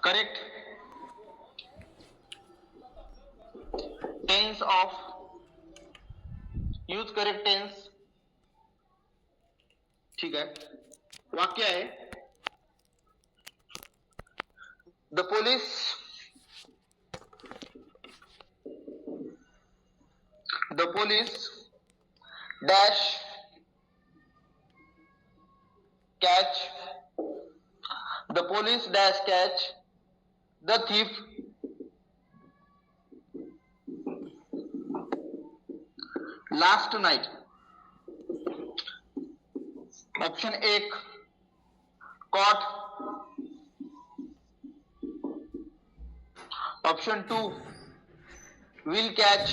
Correct tense of use correct tense. ठीक आहे. वाक्य आहे the police dash catch the police dash catch the thief last night. Option 1 caught, option 2 will catch,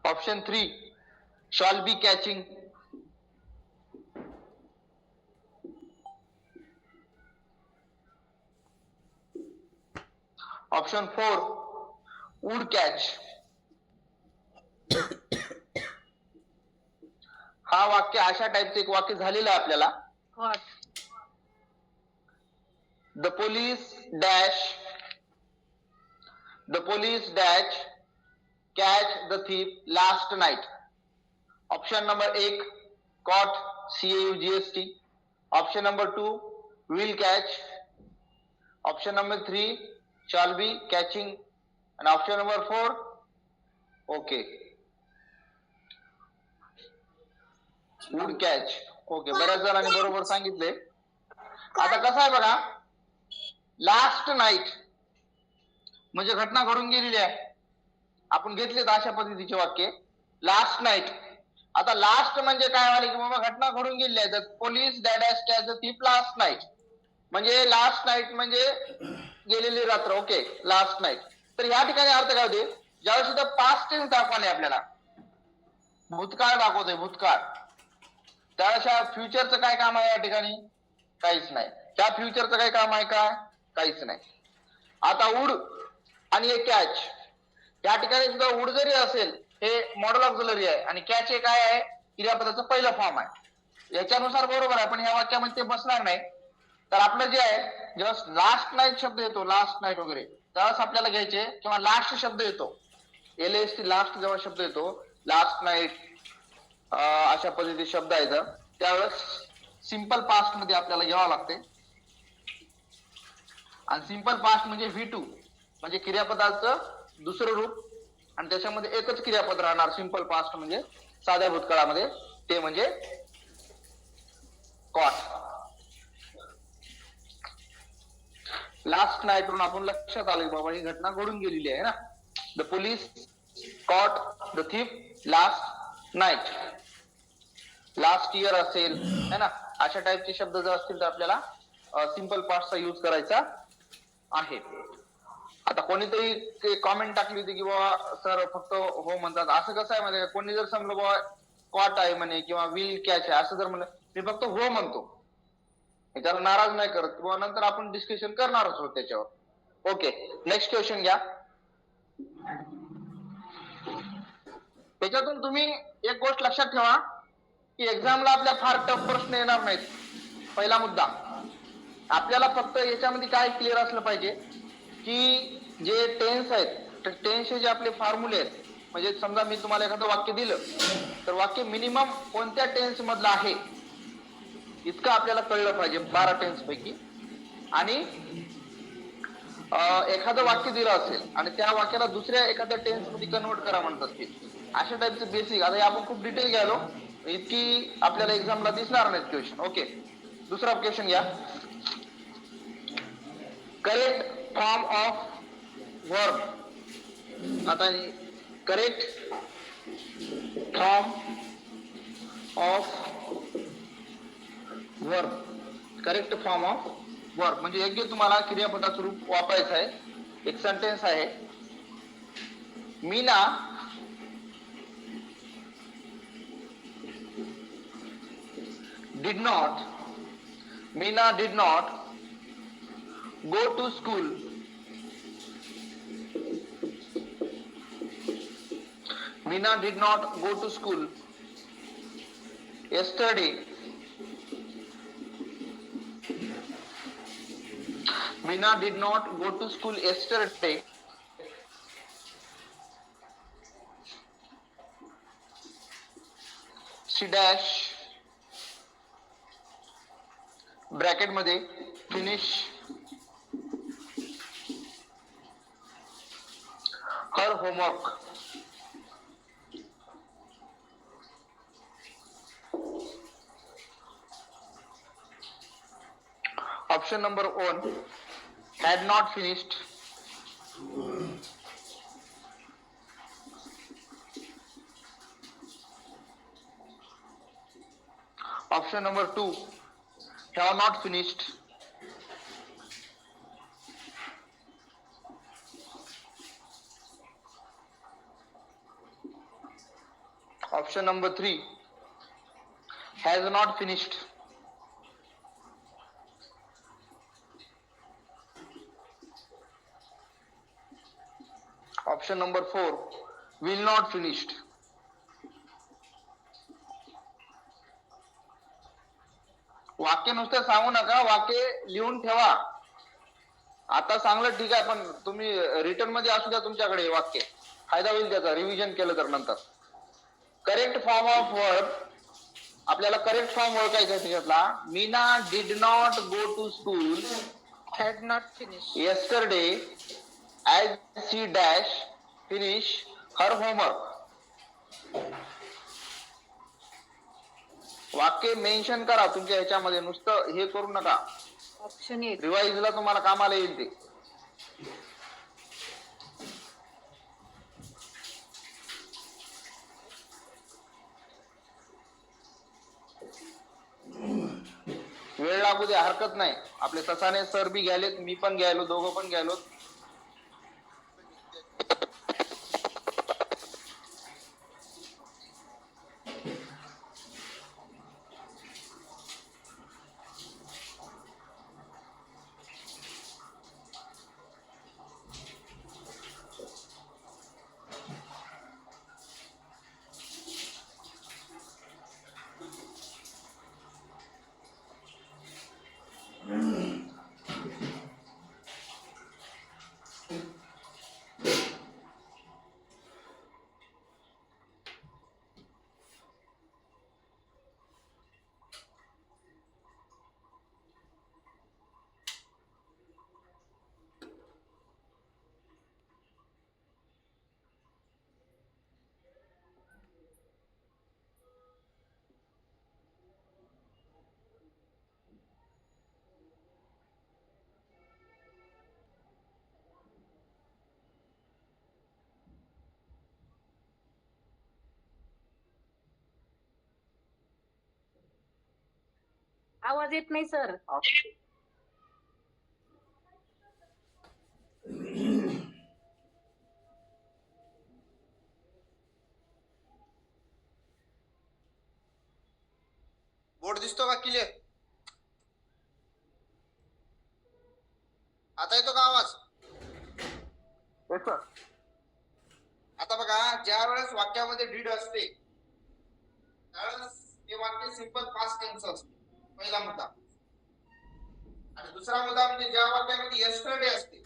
option 3 shall be catching, option 4 would catch. हा वाक्य अशा टाईपचं एक वाक्य झालेलं आहे आपल्याला. The police dash catch the thief last night. Option number 1 caught CAUGST, option number 2 will catch, option number 3 shall be catching and option number 4 okay would catch. Okay, बऱ्याच जणांनी बरोबर सांगितले. आता कसं आहे बघा, लास्ट नाईट म्हणजे घटना घडून गेलेली आहे. आपण घेतलेत अशा पद्धतीचे वाक्य लास्ट नाईट. आता लास्ट म्हणजे काय व्हायला की बाबा घटना घडून गेलेली आहे. Police dash catch the thief last night म्हणजे लास्ट नाईट म्हणजे गेलेली रात्र. Okay, last night. तर या ठिकाणी अर्थ काय होते, ज्यावेळेस इथं पास्ट टेन्स दाखवणे आपल्याला भूतकाळ दाखवतोय भूतकाळ, त्यावेळेस या फ्युचरचं काय काम आहे या ठिकाणी, काहीच नाही. त्या फ्युचरचं काय काम आहे का, काहीच नाही. आता वुड आणि हे कॅच या ठिकाणी सुद्धा वुड जरी असेल हे मॉडेल ऑक्झिलरी आहे आणि कॅच हे काय आहे, क्रियापदाचं पहिलं फॉर्म आहे. याच्यानुसार बरोबर आहे, पण ह्या वाक्यामध्ये ते बसणार नाही. तर आपलं जे आहे जेव्हा लास्ट नाईट शब्द येतो, लास्ट नाईट वगैरे, त्यावेळेस आपल्याला घ्यायचे किंवा लास्ट शब्द येतो, LAST लास्ट जेव्हा शब्द येतो, लास्ट नाईट अशा पद्धतीचे शब्द आहेत, त्यावेळेस सिंपल पास्ट मध्ये आपल्याला घ्यावं लागते. आणि सिंपल पास्ट म्हणजे V2 म्हणजे क्रियापदाचं दुसरं रूप आणि त्याच्यामध्ये एकच क्रियापद राहणार सिंपल पास्ट म्हणजे साध्या भूतकाळामध्ये, ते म्हणजे कॉट. लास्ट नाईट वरून आपण लक्षात आलं बाबा ही घटना घडून गेलेली आहे ना. The police caught the thief last night, last year असेल है ना, अशा टाईपचे शब्द जर असतील तर आपल्याला सिंपल पास्टचा यूज करायचा आहे. आता कोणीतरी कॉमेंट टाकली होती की बाबा सर फक्त हो म्हणतात, असं कसं आहे म्हणजे कोणी जर समजलं बाबा कॉट आहे म्हणे किंवा विल कॅच आहे असं जर म्हणलं, मी फक्त हो म्हणतो, त्याला नाराज नाही करत किंवा नंतर आपण डिस्कशन करणार आहोत त्याच्यावर. ओके, नेक्स्ट क्वेश्चन घ्या. त्याच्यातून तुम्ही एक गोष्ट लक्षात ठेवा की एक्झामला आपल्या फार टफ प्रश्न येणार नाहीत. पहिला मुद्दा, आपल्याला फक्त याच्यामध्ये काय क्लिअर असलं पाहिजे की जे टेन्स आहेत, टेन्सचे जे आपले फॉर्म्युले आहेत, म्हणजे समजा मी तुम्हाला एखादं वाक्य दिलं तर वाक्य मिनिमम कोणत्या टेन्स मधलं आहे इतकं आपल्याला कळलं पाहिजे 12 टेन्स पैकी. आणि एखादं वाक्य दिलं असेल आणि त्या वाक्याला दुसऱ्या एखाद्या टेन्स मध्ये कन्वर्ट करा म्हणत असतील, अशा टाईपचं बेसिक. आता आपण खूप डिटेल घ्यालो, इतकी आपल्याला एक्झामला दिसणार नाहीत क्वेश्चन. ओके, दुसरा क्वेश्चन घ्या. Correct form of verb. आता correct form of verb, correct form of verb म्हणजे योग्य तुम्हाला क्रियापदाचं रूप वापरायचं आहे. एक सेंटेन्स आहे, Meena did not go to school. Meena did not go to school yesterday Meena did not go to school yesterday. She dash bracket मध्ये finish her homework. Option number 1 had not finished. Option number 2 have not finished. Option number 3 has not finished. Option number 4 will not finished. वाक्य नुसतं सांगू नका, वाक्य लिहून ठेवा. आता सांगलं ठीक आहे, पण तुम्ही रिटर्न मध्ये असू द्या तुमच्याकडे वाक्य, फायदा होईल त्याचा रिव्हिजन केलं तर नंतर. करेक्ट फॉर्म ऑफ वर्ब, आपल्याला करेक्ट फॉर्म ओळखायचा आहे त्याच्यातला. Meena did not go to school had not finished. yesterday as she dash finish her homework. वाक्य मेन्शन करा तुमच्या ह्याच्यामध्ये, नुसतं हे करू नका. ऑप्शन 1 रिवाइजला तुम्हाला कामाला येईल ते. वेळ लागू दे, हरकत नाही. आपले ससाने सर बी घ्यायलेत, मी पण घ्यायलो, दोघं पण घ्यायलो. आवाज येत नाही सर. बोर्ड दिसतो का क्लिअर? आता येतो का आवाज? आता बघा, ज्या वेळेस वाक्यामध्ये डीड असते त्यावेळेस ते वाक्य सिंपल पास्ट टेन्स असते, पहिला मुद्दा. आणि दुसरा मुद्दा म्हणजे ज्या वाक्यामध्ये यस्टरडे असते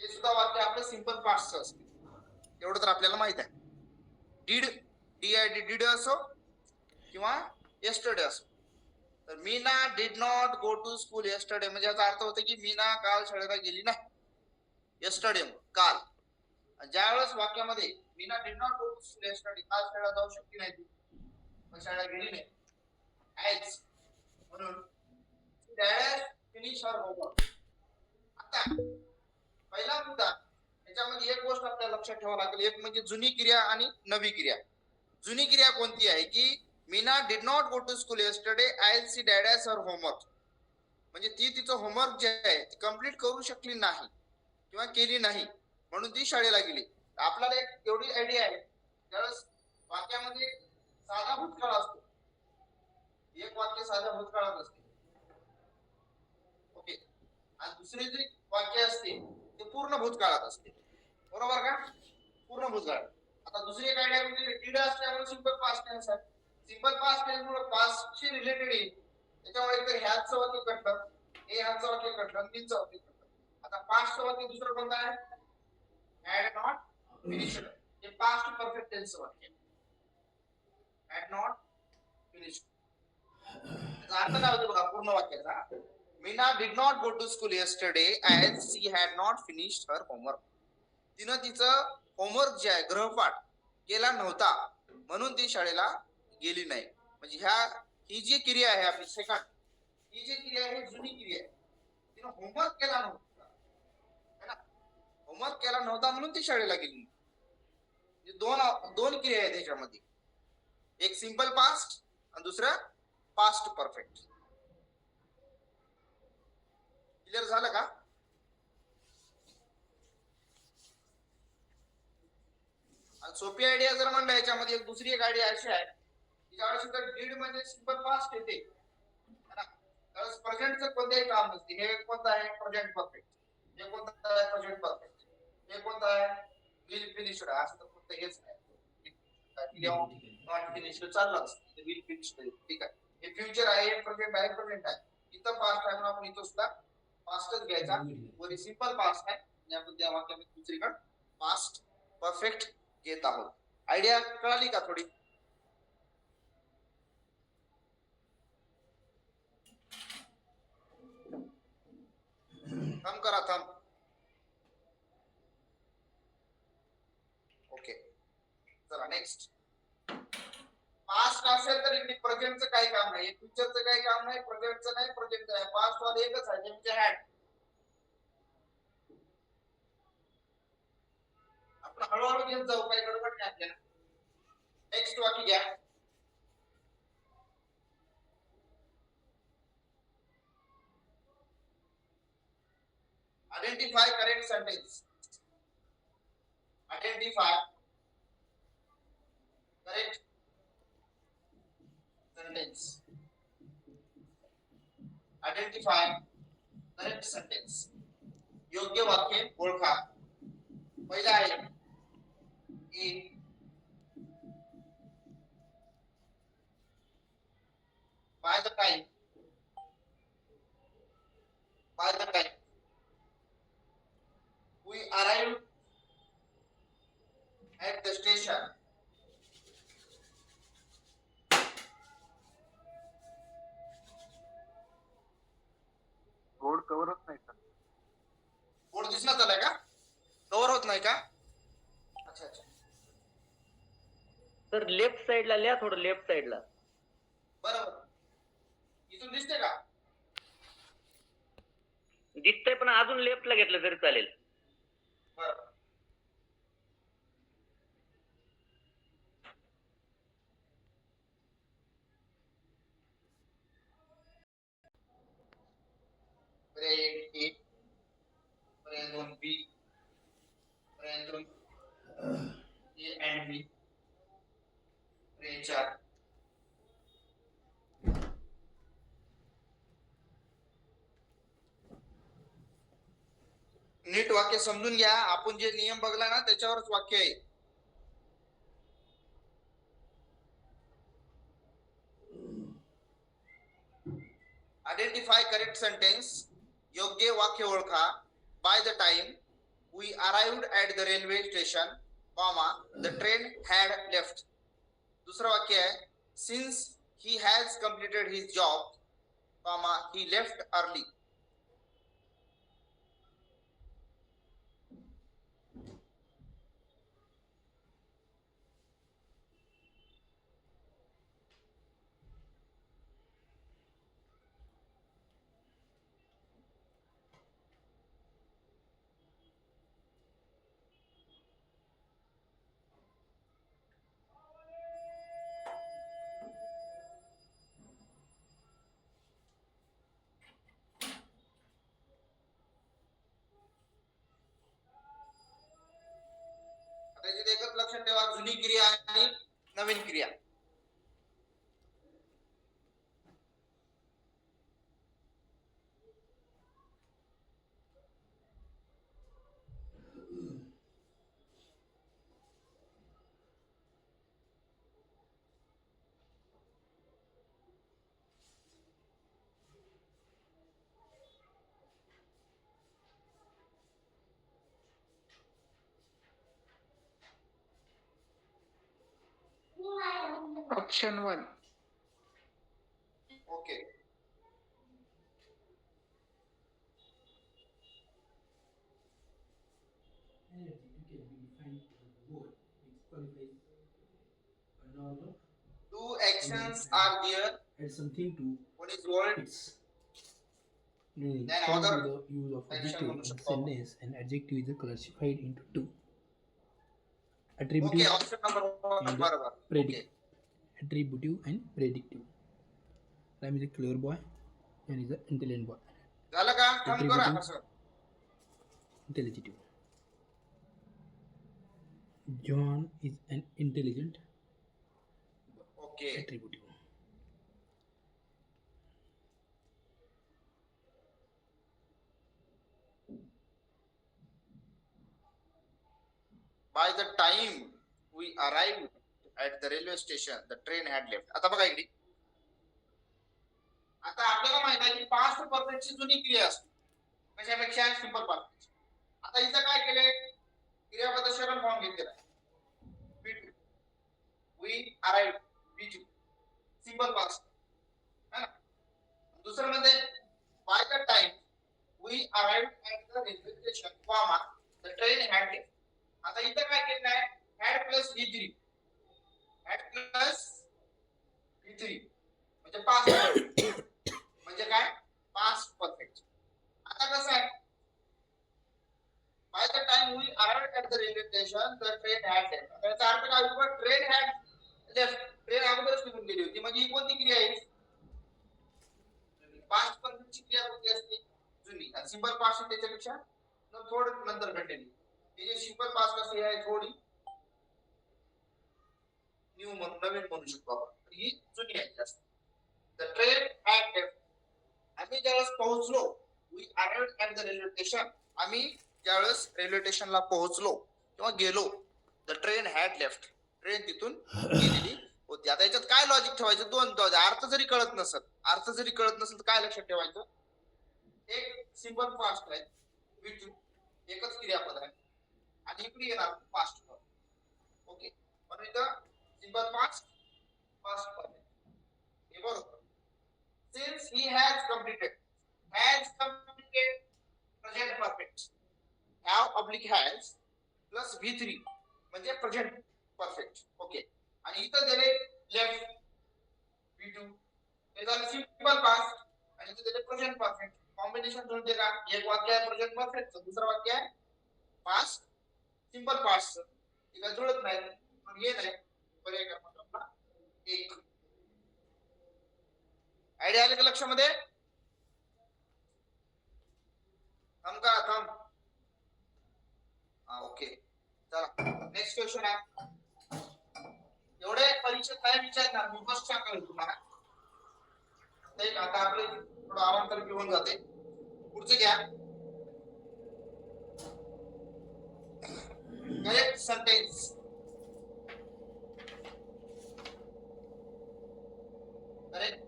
ते सुद्धा वाक्य आपलं सिंपल पास्ट असते. एवढं तर आपल्याला माहित आहे. डीड DID डीड असो किंवा यस्टरडे असो. तर Meena did not go to school yesterday म्हणजे याचा अर्थ होतो की मीना काल शाळेला गेली नाही. यस्टरडे काल. ज्या वेळेस वाक्यामध्ये Meena did not go to school yesterday, काल शाळेला जाऊ शकली नाही, पण शाळेला गेली नाही, ऍज म्हणून डॅश फिनिश हर होमवर्क. आता पहिला मुद्दा, त्याच्यामध्ये एक गोष्ट आपल्याला लक्षात ठेवावं लागेल. एक म्हणजे जुनी क्रिया आणि नवी क्रिया. जुनी क्रिया कोणती आहे की Meena did not go to school yesterday as she dash her homework. म्हणजे ती तिचं होमवर्क जे आहे ती कंप्लीट करू शकली नाही किंवा केली नाही म्हणून ती शाळेला गेली. आपल्याला एक एवढी आयडिया आहे, त्यावेळेस वाक्यामध्ये साधा भूतकाळ असतो, एक वाक्य साध्या भूतकाळात असते, ओके, आणि दुसरे जे वाक्य असते ते पूर्ण भूतकाळात असते, बरोबर का? पूर्ण भूतकाळ. आता दुसरी एक आयडिया म्हणजे डीड असल्यामुळे सिंपल पास्ट टेन्स आहे. सिंपल पास्ट टेन्स मुळे पास्ट शी रिलेटेड येईल, त्याच्यामुळे तर ह्याच वाक्य घडलं हे आमचं वाक्य कटलं, तीनचं वाक्य कटलं. आता पास्ट वाक्य दुसरं कोणतं आहे? Had not finished. हे पास्ट परफेक्ट टेन्स वाक्य. Had not finished. त्याचा अर्थ काय होतो बघा पूर्ण वाक्याचा. Meena did not go to school yesterday as she had not finished her homework. तिनं तिचं होमवर्क जे आहे गृहपाठ केला नव्हता म्हणून ती शाळेला गेली नाही. म्हणजे ही जी क्रिया आहे आपली सेकंड, ही जी क्रिया आहे जुनी क्रिया आहे. तिनं होमवर्क केला नव्हता है ना, होमवर्क केला नव्हता म्हणून ती शाळेला गेली. दोन क्रिया आहेत त्याच्यामध्ये, एक सिंपल पास्ट आणि दुसरा पास्ट परफेक्ट. क्लिअर झालं का? सोपी आयडिया जर म्हणलं याच्यामध्ये एक दुसरी एक आयडिया अशी आहे की ज्यावेळेस डीड म्हणजे सिंपल पास्ट येते त्यावेळेस प्रेझेंटचं कोणतेही काम नसते. हे कोणतं आहे? Present perfect. हे कोणतं आहे? Present perfect. हे कोणतं आहे? Will finished. असं तर फक्त हेच आहे, नॉट फिनिश्ड चाललं असतं, विल फिनिश्ड. ठीक आहे, हे फ्युचर आहे, प्रेझेंट आहे, प्रेझेंट आहे. इथं पास्ट आहे म्हणून आपण इथं सुद्धा पास्टच घ्यायचा. वर सिंपल पास्ट आहे आणि आपण त्या वाक्यामध्ये दुसरीकडे पास्ट परफेक्ट घेत आहोत. आयडिया कळाली का थोडी? थंब करा, थंब. ओके, चला नेक्स्ट. पास्ट असेल तर इकडे प्रेझेंटचं काही काम नाही, फ्युचरचं काही काम नाही, प्रेझेंटचं नाही, प्रेझेंटचं आहे. पास्ट वाले एकच आहे, म्हणजे हॅड. आपण हळूहळू घेत जाऊ, काही गडबड नाही आपल्याला. नेक्स्ट वाक्य घ्या. Identify correct sentence. Identify correct sentence. Identify correct sentence. योग्य वाक्य ओळखा. पहिला आहे ए. By the time. By the time we arrived at the station, board cover होत नाही का? बोर्ड दिसण्यात आलाय का? कव्हर होत नाही का? अच्छा अच्छा. तर लेफ्ट साइडला लिहा, थोडं लेफ्ट साइडला. बरोबर, इथून दिसते का? दिसतंय पण अजून लेफ्टला घेतलं तरी चालेल. बरोबर. पर्याय 1 पर्याय 2 बी, पर्याय 3 ए अँड बी, पर्याय 4 नीट वाक्य समजून घ्या. आपण जे नियम बघला ना त्याच्यावरच वाक्य आहे. Identify correct sentence. योग्य वाक्य ओळखा. By the time we arrived at the railway station, comma the train had left. दुसरं वाक्य आहे since he has completed his job, comma he left early. त्याच्यात एकच लक्षात ठेवा, जुनी क्रिया आणि नवीन क्रिया. Option 1. Okay. Two actions are there. Add something to One is word, its meaning. then Change other the use of action adjective म्हणू in शकतो आपण. sentence and adjective is classified into two. Okay, Attributive option number 1 and बरोबर. Okay. predictive. Attributive and predictive. Ram is a clever boy and is an intelligent boy. झालं का? थांब करा Attributive. असं. Intelligible. John is an intelligent Okay. attributive. By the time we arrived at the railway station, the train had left. आता बघा इकडे. आता आपल्याला माहित आहे की पास्ट परफेक्ट ची जुनी क्रिया असते. कशापेक्षा सिंपल परफेक्ट. आता इथं काय केलंय? क्रियापद सरळ फॉर्म घेतलेला आहे. We arrived. B2. Simple past. है ना? दुसरं मध्ये by the time we arrived at the railway station, comma, the train had left. आता इथं काय केलं आहे? had plus v3. had plus v3 म्हणजे पास्ट म्हणजे काय? Past perfect. आता कसं आहे? by the time we arrived at the railway station, the train had left. आता याचा अर्थ काय होतो? train had left. ट्रेन अगोदरच निघून गेली होती. म्हणजे ही कोणती क्रिया आहे? पास्ट परफेक्ट ची क्रिया कोणती असते? जुनी. आणि सिंपल पास्ट त्याच्यापेक्षा थोडं नंतर घडलेली. हे जे सिंपल पास्ट असते आहे थोडी न्यू नवीन म्हणू शकतो आपण. ही जुनी आहे जास्त. The train had left. आम्ही ज्यावेळेस पोहोचलो, we arrived at the railway station. आम्ही ज्यावेळेस रेल्वे स्टेशनला पोहोचलो किंवा गेलो, the train had left. Train तिथून गेलेली होती. आता याच्यात काय लॉजिक ठेवायचं? दोन अर्थ जरी कळत नसत तर काय लक्षात ठेवायचं? एक सिंपल पास्ट आहे, एकच क्रियापद आहे आणि इकडे येणार पास्ट फॉर्म. ओके, म्हणून इथं सिंपल पास्ट परफेक्ट हे बरोबर. Since he has completed present perfect. Have oblique has plus v3 म्हणजे प्रेझेंट परफेक्ट. ओके, आणि इथं दिले लेफ्ट v2 हे झालं सिंपल पास्ट आणि इथं दिले प्रेझेंट परफेक्ट. कॉम्बिनेशन जुळते का? एक वाक्य आहे प्रेझेंट परफेक्ट, दुसरं वाक्य आहे पास्ट सिंपल पास्ट. हे काय जुळत नाही, पण हे नाही पर्याय क्रमांक आपला 1. आयडिया आले का लक्षामध्ये? थांब का थांब. ओके, चला नेक्स्ट क्वेश्चन आहे. एवढे परीक्षेत काय विचारणार मी फर्स्ट सांगेल तुम्हाला. आता आपले थोडं अवांतर घेऊन जाते. पुढचं घ्या. Correct sentence. Correct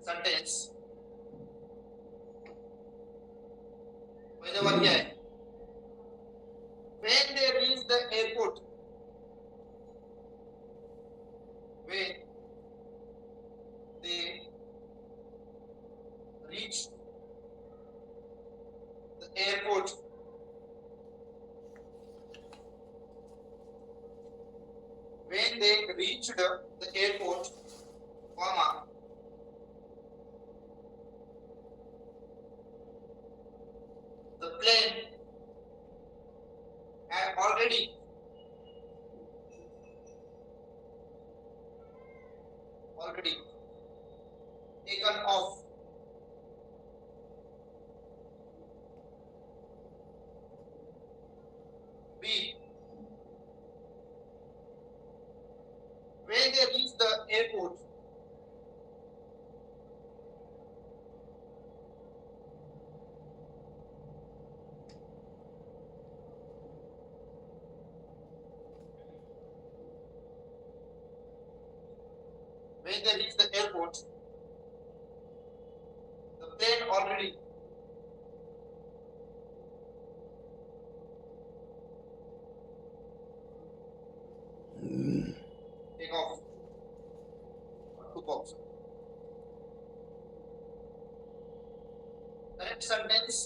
sentence. पहिलं वाक्य आहे. When they reach the airport, when they reach the airport, when they reached the airport, comma, the plane had already taken off. B. When they reach the airport, when they reach the airport, the plane already सोपं option. Correct sentence.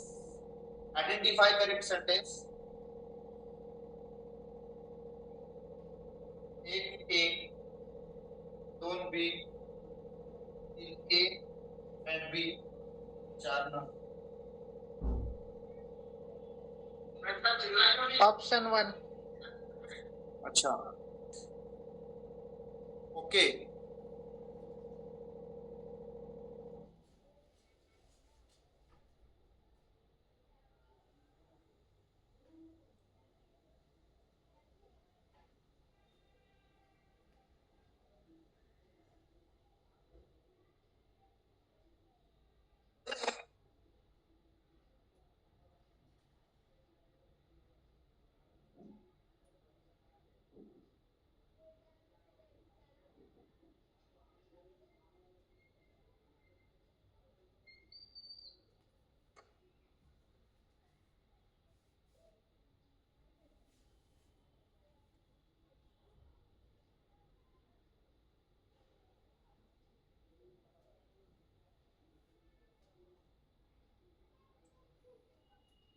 Identify correct sentence. एक ए, दोन बी, तीन ए and बी, चार न. Option 1. अच्छा, okay.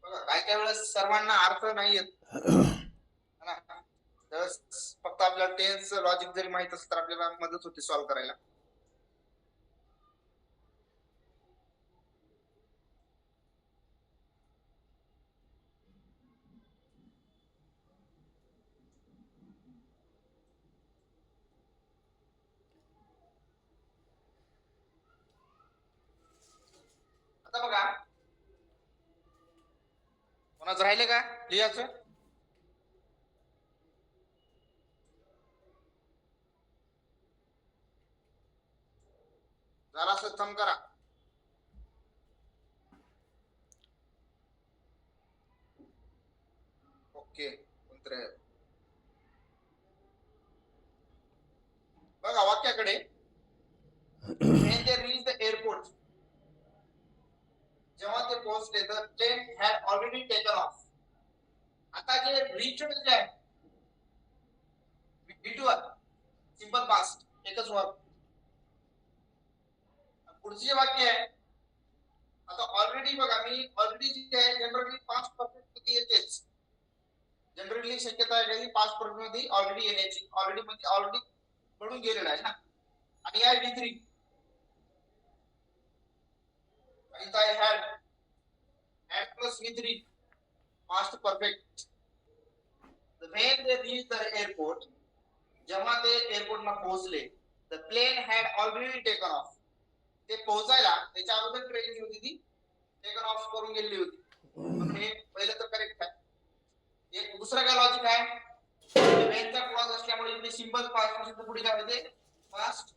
बघा काय काय वेळेस सर्वांना अर्थ नाही येत है ना. त्यावेळेस फक्त आपल्याला टेन्स लॉजिक जरी माहित असेल तर आपल्याला मदत होते सॉल्व्ह करायला. आता बघा कोणाचं राहिले का लिहायचं. जरासं थंब करा. ओके, कोणतरी बघा वाक्याकडे. when they reached the airport, जेव्हा ते पोहोचले the plane had already taken off. आता जे reached जे आहे B2 सिंपल पास्ट एकच वर्ब. पुढचे जे वाक्य आहे आता ऑलरेडी बघा मी ऑलरेडी जे आहे जनरली पास्ट परफेक्ट मध्ये येतेच. जनरली शक्यता आहे की पास्ट परफेक्ट मध्ये ऑलरेडी येण्याची. ऑलरेडी मध्ये ऑलरेडी पडून गेलेला आहे ना. आणि या B3 इथं आहे had plus V3 past perfect. When they reached the airport, जेव्हा ते एअरपोर्टला पोहोचले the plane had already taken off. ते पोहोचायला त्याच्या अगोदर ट्रेन जी होती ती टेकन ऑफ करून गेलेली होती. म्हणून हे पहिलं तर करेक्ट आहे. एक दुसरं काय लॉजिक आहे वेनचा क्लॉज असल्यामुळे इथे सिंपल पास्ट पासून पुढे काय होते पास्ट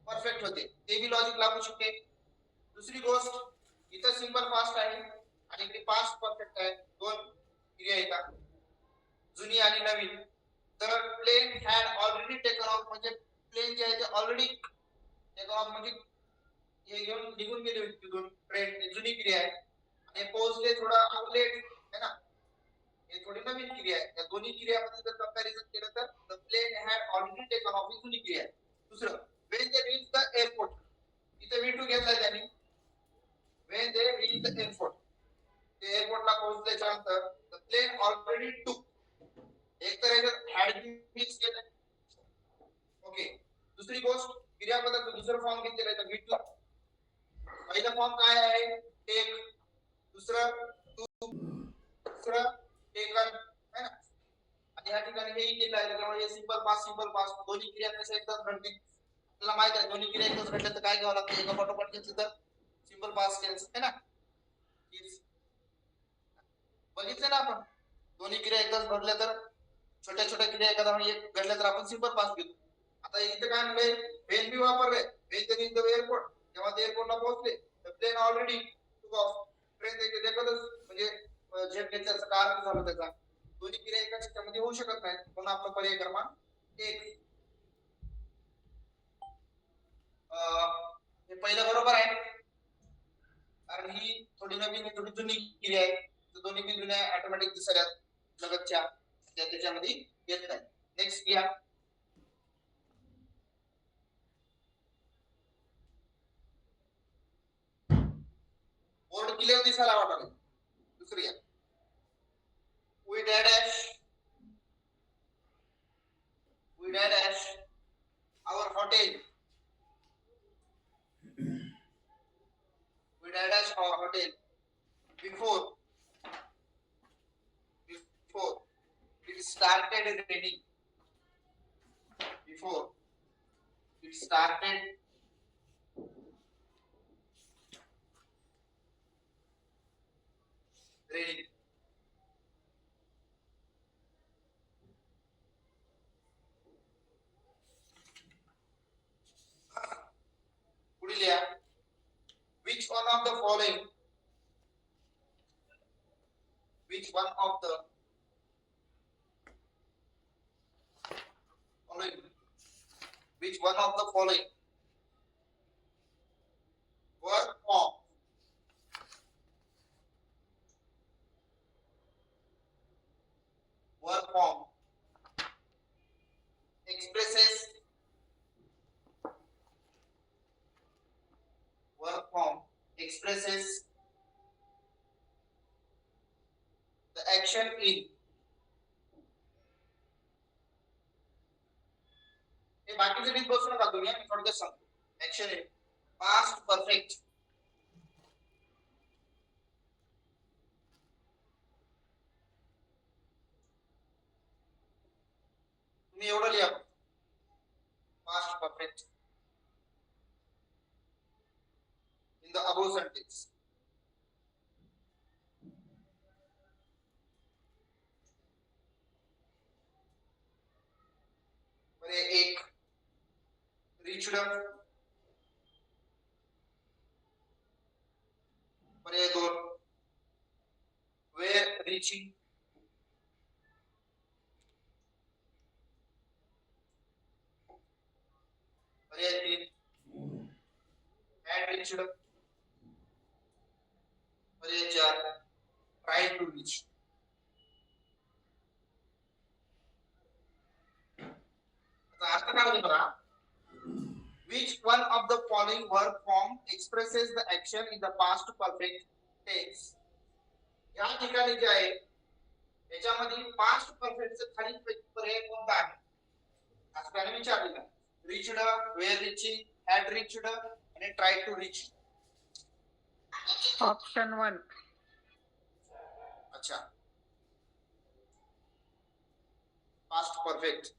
परफेक्ट होते. ते बी लॉजिक लागू शकते. दुसरी गोष्ट इथं सिंपल पास्ट आहे आणि इकडे पास्ट परफेक्ट आहे. दोन क्रिया येतात जुनी आणि नवीन. तर plane had already taken off म्हणजे प्लेन जे आहे ते ऑलरेडी टेकन ऑफ म्हणजे हे घेऊन निघून गेली होती तिथून. ट्रेन जुनी क्रिया आहे आणि पोहोचले थोडा लेट है ना. हे थोडी नवीन क्रिया आहे. या दोन्ही क्रियामध्ये जर कंपॅरिझन केलं तर the plane had already taken off ही जुनी क्रिया आहे. दुसरं when they reached the airport, इथे V2 घेतलाय त्यांनी. when they reached the airport, ते एअरपोर्टला पोहोचल्याच्या नंतर the plane already took. एक तर याच्यात had मिक्स केलंय. ओके. दुसरी गोष्ट क्रियापदाचं दुसरं फॉर्म घेतलेलं आहे तर V2. पहिला फॉर्म काय आहे टेक. दुसरं टू. दुसरं टेकन है ना. आणि या ठिकाणी हेही केलं आहे त्यामुळे सिंपल पास्ट दोन्ही क्रिया कशा एकदाच घडतील. आपल्याला माहित आहे दोन्ही क्रिया एकदाच घडल्या तर काय घ्यावं लागतं. एका पाठोपाठ घेतलं तर सिंपल पास्ट टेन्स है ना. बघितलं ना आपण दोन्ही क्रिया एकदाच घडल्या तर छोट्या छोट्या क्रिया एखादा एक घडल्या तर आपण सिंपल पास्ट घेतो. आता इथे काय म्हणले वेन बी वापरले. वेन ते रीच द एअरपोर्ट, जेव्हा ते एअरपोर्टला पोहोचले द प्लेन ऑलरेडी टूक ऑफ. ट्रेन देखतच म्हणजे जेट घेतल्याचं कारण झालं त्याचा. दोन्ही क्रिया एका ह्याच्यामध्ये होऊ शकत नाही म्हणून आपला पर्याय क्रमांक 1. हे पहिलं बरोबर आहे कारण ही थोडी नवीन थोडी जुनी क्रिया आहे. दोन्ही बी जुन्या ऑटोमॅटिक दुसऱ्या लगतच्या त्याच्यामध्ये येत नाही. नेक्स्ट घ्या. क्लिअर दिसायला वाटलं. दुसरी आहे we dash our hotel. We dash our hotel before it started raining. Before it started raining. पुढील या which one of the following which one of the following which one of the following verb form expresses verb form expresses the action in हे बाकीचे नीट बसू नका तुम्ही मी थोडक्यात सांगतो action in past perfect तुम्ही एवढं लिहा past perfect in the above sentence. पर्याय 1 reached. पर्याय 2 were reaching. पर्याय 3 had reached. पर्याय 4 try to reach. आता अर्थ काय होतो बघा which one of the following verb form expresses the action in the past perfect tense. या ठिकाणी जे आहे याच्यामध्ये past perfect चे खाली पर्याय कोणता आहे असं त्याने विचारलेलं आहे. reached, were reaching, had reached आणि try to reach. Option 1. अच्छा past perfect.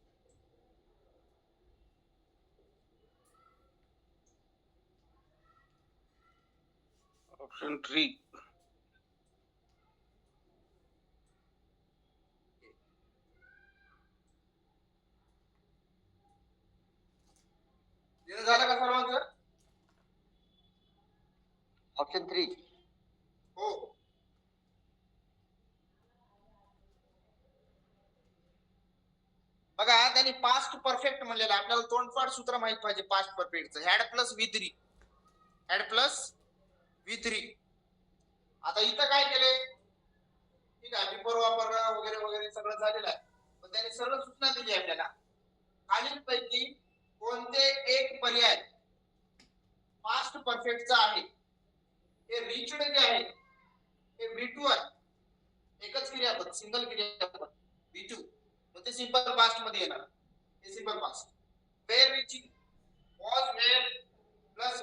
ऑप्शन 3. झालं का सर्वांचं? ऑप्शन 3. हो बघा त्यांनी पास्ट परफेक्ट म्हणलेलं आपल्याला तोंडपाठ सूत्र माहित पाहिजे पास्ट परफेक्टचं हॅड प्लस V3 आता इथं काय केले ठीक आहे बिफोर वापरणं वगैरे वगैरे सगळं झालेलं आहे पण त्यांनी सरळ सूचना दिली आपल्याला खालीलपैकी कोणते एक पर्याय पास्ट परफेक्टचा आहे हे रिच्ड जे आहे हे V2 आहे एकच क्रियापद सिंगल क्रियापद V2 मग ते सिंपल पास्ट मध्ये येणार हे simple past were reaching was were plus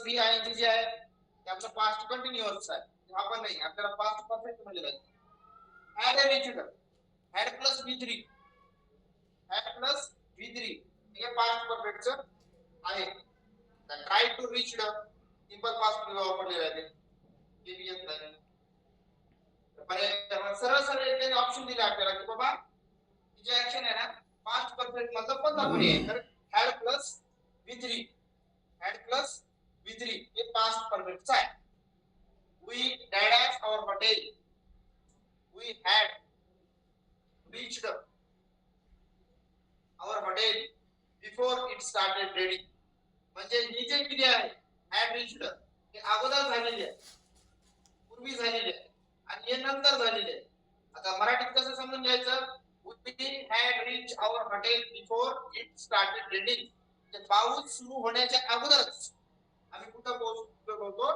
V ing जे आहे ते आपलं पास्ट कंटिन्युअस आहे हा पण नाही आपल्याला पास्ट परफेक्ट म्हणजे आहे had reached had plus V3 हे पास्ट परफेक्टचं आहे try to reached simple past मध्ये वापरलेलं आहे ते भी येत नाही सरळ सरळ त्यांनी ऑप्शन दिले आपल्याला की बाबा जे ऍक्शन आहे ना पास्ट परफेक्ट मधलं कोणता पर्याय आहे तर हॅड प्लस V3 हे पास्ट परफेक्टचा आहे we dash our hotel we had reached our hotel before it started raining म्हणजे ही जी क्रिया आहे had reached हे अगोदर झालेली आहे पूर्वी झालेली आहे आणि हे नंतर झालेले आहे आता मराठीत कसं समजून घ्यायचं we had reached our hotel before it started raining म्हणजे पाऊस सुरू होण्याच्या अगोदरच आम्ही कुठं पोहोचतो?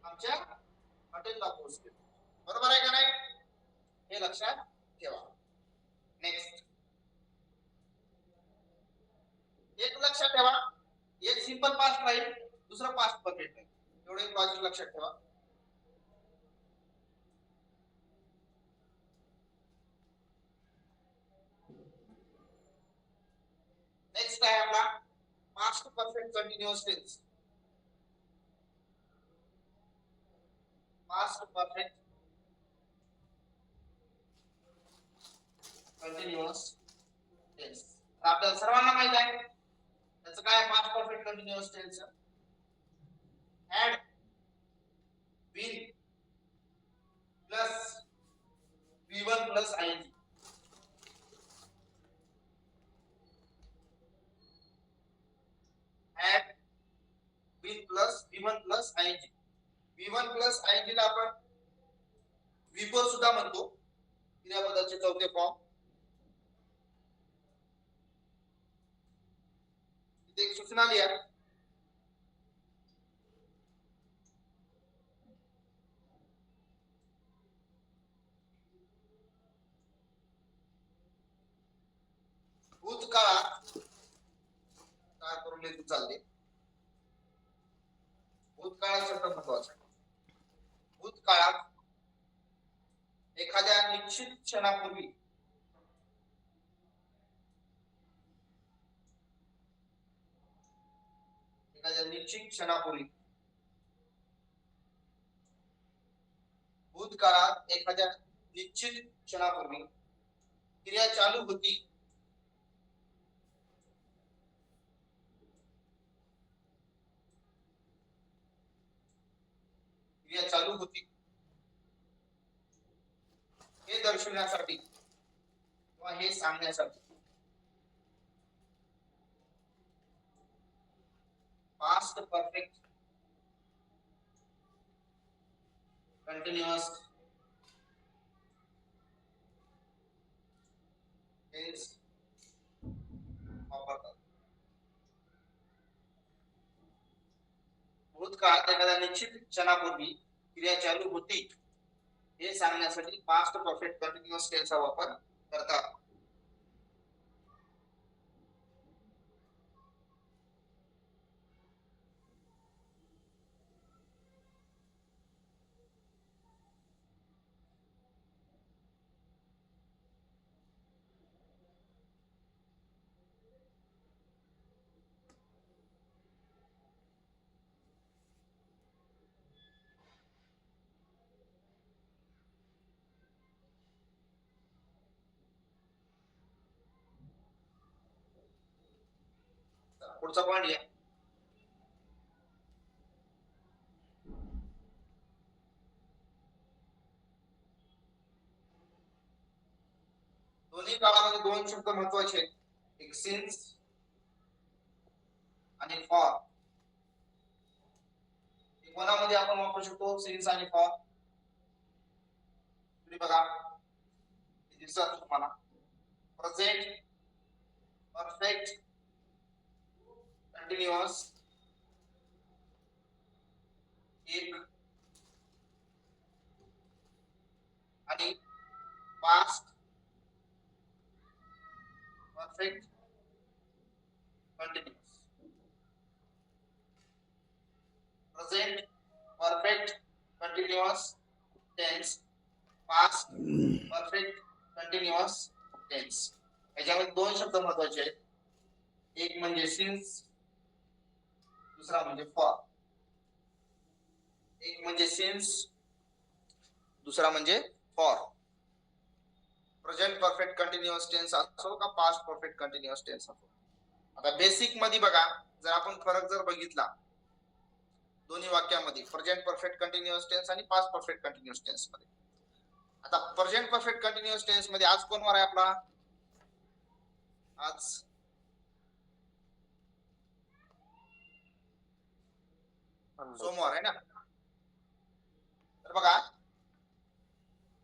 आमच्या हॉटेलला पोहोचतो. बरोबर आहे का नाही? हे लक्षात ठेवा. नेक्स्ट, एक लक्षात ठेवा, एक सिंपल पास्ट राहील, दुसरा पास्ट परफेक्ट राहील. एवढे लॉजिक लक्षात ठेवा. नेक्स्ट आहे आपला past perfect continuous tense. Past perfect continuous tense आपल्याला सर्वांना माहित आहे. त्याचं काय past perfect continuous tense? had been plus V1 plus ing. had been plus V1 plus ing. V1 plus ing ला आपण V4 सुद्धा म्हणतो. क्रियापदाचे चौथे फॉर्म. इथे एक सूचना लिहा. भूतकाळात काय करून लिहितो चालते. भूतकाळात शब्द महत्वाचा. भूतकाळात एखाद्या निश्चित क्षणापूर्वी भूतकाळात एखाद्या निश्चित क्षणापूर्वी क्रिया चालू होती. क्रिया चालू होती हे दर्शवण्यासाठी किंवा हे सांगण्यासाठी पास्ट परफेक्ट कंटिन्युअस टेन्स वापरतात. भूतकाळात एखाद्या निश्चित क्षणापूर्वी क्रिया चालू होती हे सांगण्यासाठी पास्ट परफेक्ट कंटिन्युअस टेन्सचा वापर करतात. पुढचा पॉइंट घ्या. दोन्ही काळामध्ये दोन शब्द महत्वाचे आहेत. एक सिन्स आणि फॉर. कोणामध्ये आपण वापरू शकतो सिन्स आणि फॉर? तुम्ही बघा दिसत तुम्हाला प्रेझेंट परफेक्ट कंटिन्युअस एक आणि past perfect continuous. Present perfect continuous tense, past perfect continuous tense. याच्यामध्ये दोन शब्द महत्वाचे आहेत. एक म्हणजे सिन्स, दुसरा म्हणजे फॉर. एक म्हणजे सिन्स, दुसरा म्हणजे for. Present perfect continuous tense असो का पास्ट परफेक्ट कंटिन्युअस टेन्स असो. आता बेसिक मध्ये बघा, जर आपण फरक जर बघितला दोन्ही वाक्यामध्ये प्रेझेंट परफेक्ट कंटिन्युअस टेन्स आणि पास्ट परफेक्ट कंटिन्युअस टेन्स मध्ये. आता प्रेझेंट परफेक्ट कंटिन्युअस टेन्स मध्ये आज कोण वार आहे आपला? आज सोमवार आहे ना. तर बघा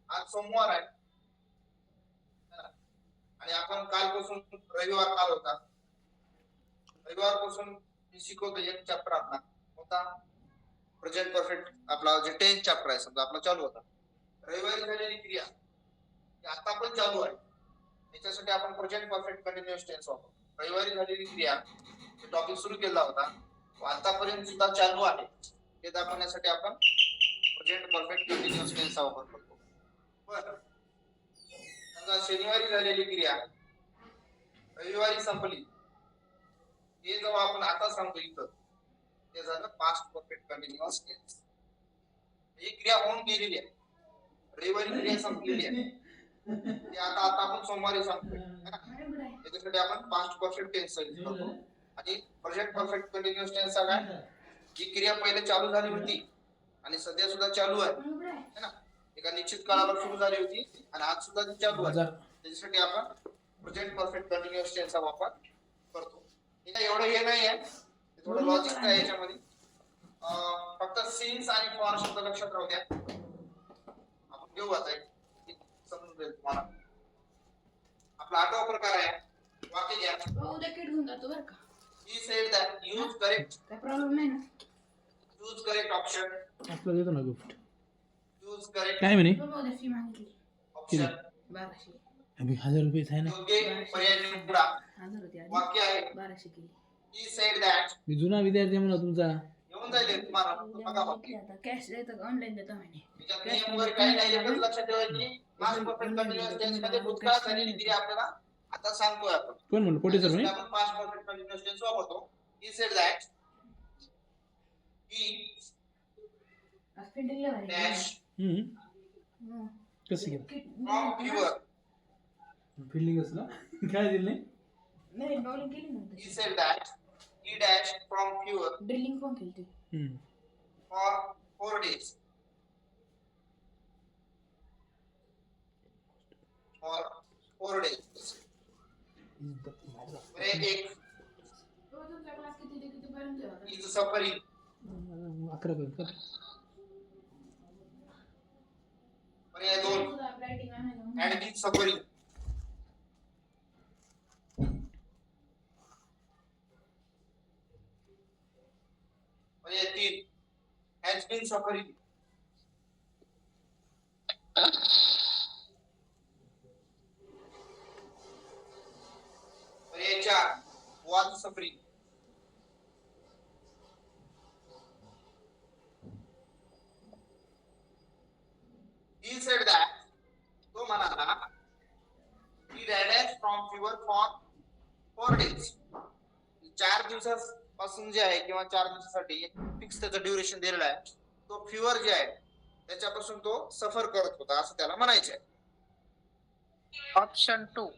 आज सोमवार आहे आणि आपण कालपासून रविवार काल होता. रविवार पासून मी शिकवतो एक चॅप्टर आपला होता प्रेझेंट परफेक्ट आपला जे 10th चॅप्टर आहे समजा आपला चालू होता. रविवारी झालेली क्रिया ही आता पण चालू आहे. त्याच्यासाठी आपण प्रेझेंट परफेक्ट कंटिन्युअस टेन्स वापरतो. रविवारी झालेली क्रिया टॉपिक सुरू केला होता आतापर्यंत सुद्धा चालू आहे हे दाखवण्यासाठी आपण प्रेझेंट परफेक्ट कंटिन्युअस टेन्सचा वापर करतो. बरं समजा शनिवारी झालेली क्रिया रविवारी संपली हे जेव्हा आपण आता सांगतो इथं ते झालं पास्ट परफेक्ट कंटिन्युअस टेन्स. ही क्रिया होऊन गेलेली आहे. रविवारी क्रिया संपलेली आहे ते आता आपण सोमवारी सांगतोय. त्याच्यासाठी आपण पास्ट परफेक्ट टेन्स यूज करतो. आणि प्रेझेंट परफेक्ट कंटिन्युअस टेन्सचा काय जी क्रिया पहिले चालू झाली होती आणि सध्या सुद्धा चालू आहे ना एका निश्चित काळाला सुरू झाली होती आणि आज सुद्धा ती चालू आहे. त्याच्यासाठी आपण प्रेझेंट परफेक्ट कंटिन्युअस टेन्सचा वापर करतो. एवढं हे नाही आहे थोडं लॉजिक आहे याच्यामध्ये. फक्त सिन्स आणि फॉर शब्द लक्षात राहू द्या. आपण घेऊ आता समजून जाईल तुम्हाला. आपला 8वा प्रकार आहे वाक्य घ्या. उद्या किट घेऊन जातो बरं का. He said that use correct. काय प्रॉब्लेम नाही ना. Use correct option. आपलं देतो ना गिफ्ट. Use correct काय म्हणे बाबा उद्या फी मागितली option. 1200. अभि 1000 रुपये आहे ना. योग्य पर्याय निवडा. 1000 होती आधी. वाक्य आहे 1200 केली. He said that. मी जुना विद्यार्थी आहे म्हणा तुमचा. येऊन जाईल तुम्हाला बघा वाक्य. आता कॅश देतो का ऑनलाईन देतो म्हणे. त्याच्यात नियम वगैरे काही नाही एकच लक्षात ठेवायची पास्ट परफेक्ट कंटिन्युअस टेन्स मध्ये भूतकाळ झालेली क्रिया आपल्याला आता सांगतोय आपण. कोण म्हणलं कोटे सर म्हणे आपण पास्ट परफेक्ट कंटिन्युअस टेन्स वापरतो. He said that he फिल्डिंगला भारी. dash कसं केलं from fewer. फिल्डिंग असला काय दिलं नाही. नाही बॉलिंग केली ना. He said that he dashed from fewer drilling पण केली ती. for 4 days. For 4 days. एक तो तुमचा क्लास किती ते किती पर्यंत होता. is suffering. 11 पर्यंत. पर्याय 2 रायटिंग आहे and is suffering. पर्याय 3 has been suffering. पर्याय 4 was suffering. He said that तो म्हणाला he died from fever for 4 days. 4 दिवसापासून जे आहे किंवा 4 दिवसासाठी फिक्स त्याचं ड्युरेशन दिलेलं आहे तो फिवर जे आहे त्याच्यापासून तो सफर करत होता असं त्याला म्हणायचं आहे. ऑप्शन 2.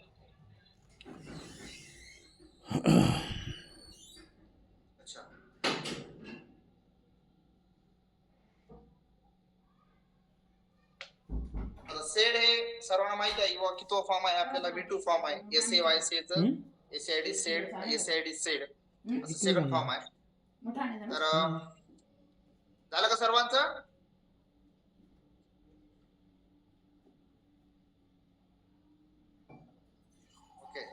अच्छा सेड हे सर्वांना माहिती आहे किंवा किती फॉर्म आहे आपल्याला V2 फॉर्म आहे SAYC चं SAID sed SAID sed second form आहे. मोठा आहे तर झालं का सर्वांचं. ओके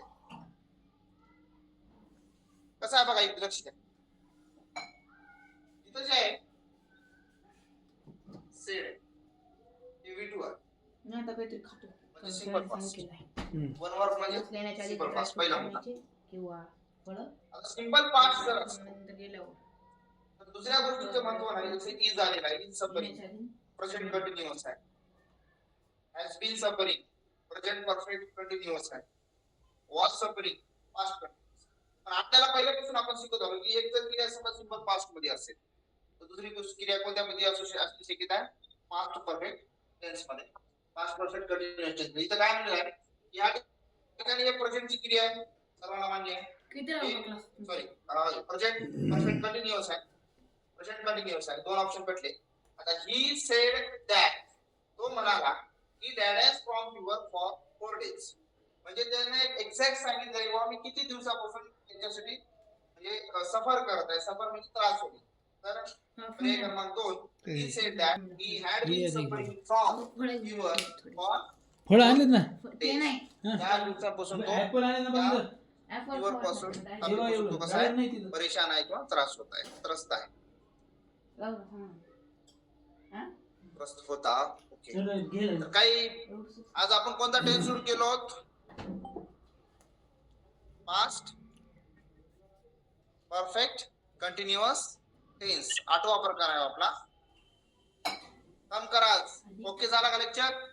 कसं आहे बघा इथे लक्ष द्या. इथं जे आहे सेड हे V2 आहे. मी आता काहीतरी खातो. म्हणजे सिंपल पास. केलाय. वन वर्क म्हणजे लेण्याच्या आधी सिंपल पास पहिला होता. किंवा फळं आता सिंपल पास जर असतो नंतर गेल्यावर तर दुसऱ्या गोष्टीचं महत्व नाही जसे इज आलेला आहे इज सफरिंग लेण्याच्या आधी प्रेझेंट कंटिन्युअस आहे. Has been suffering present perfect continuous आहे. Was suffering past continuous. पण आपल्याला पहिल्यापासून आपण शिकत आलो की एक जर क्रिया समजा सिंपल पास्ट मध्ये असेल तर दुसरी क्रिया कोणत्यामध्ये असू शकते आहे पास्ट परफेक्ट टेन्स मध्ये पास्ट परफेक्ट कंटिन्युअस टेन्स. इथं काय म्हणलं आहे या ठिकाणी एक प्रेझेंटची क्रिया आहे सर्वांना मान्य आहे. किती राहतो class. Sorry present perfect continuous आहे. प्रेझेंट कंटिन्युअस आहे. 2 ऑप्शन भेटले. आता ही सेड दॅट तो म्हणाला की that has from fever for 4 डेज. म्हणजे त्याने एक्झॅक्ट सांगितलं की मी किती दिवसापासून त्याच्यासाठी म्हणजे सफर करत आहे. सफर म्हणजे त्रास होईल. तर पर्याय क्रमांक 2 he said that he had been suffering from fever for फळ आणलेत ना. ते नाही 4 दिवसापासून तो ऍपल आले ना बंद. फिवर पासून तो कसा आहे परेशान आहे किंवा त्रास होत आहे त्रस्त आहे. राहू दे, हा. प्रस्तुत होता. ओके. गेलं. तर काही एवढंच. आज आपण कोणता टेन्स सुरू केलो पास्ट परफेक्ट कंटिन्युअस टेन्स 8वा प्रकार आहे आपला. काम करा आज. ओके झाला का लेक्चर?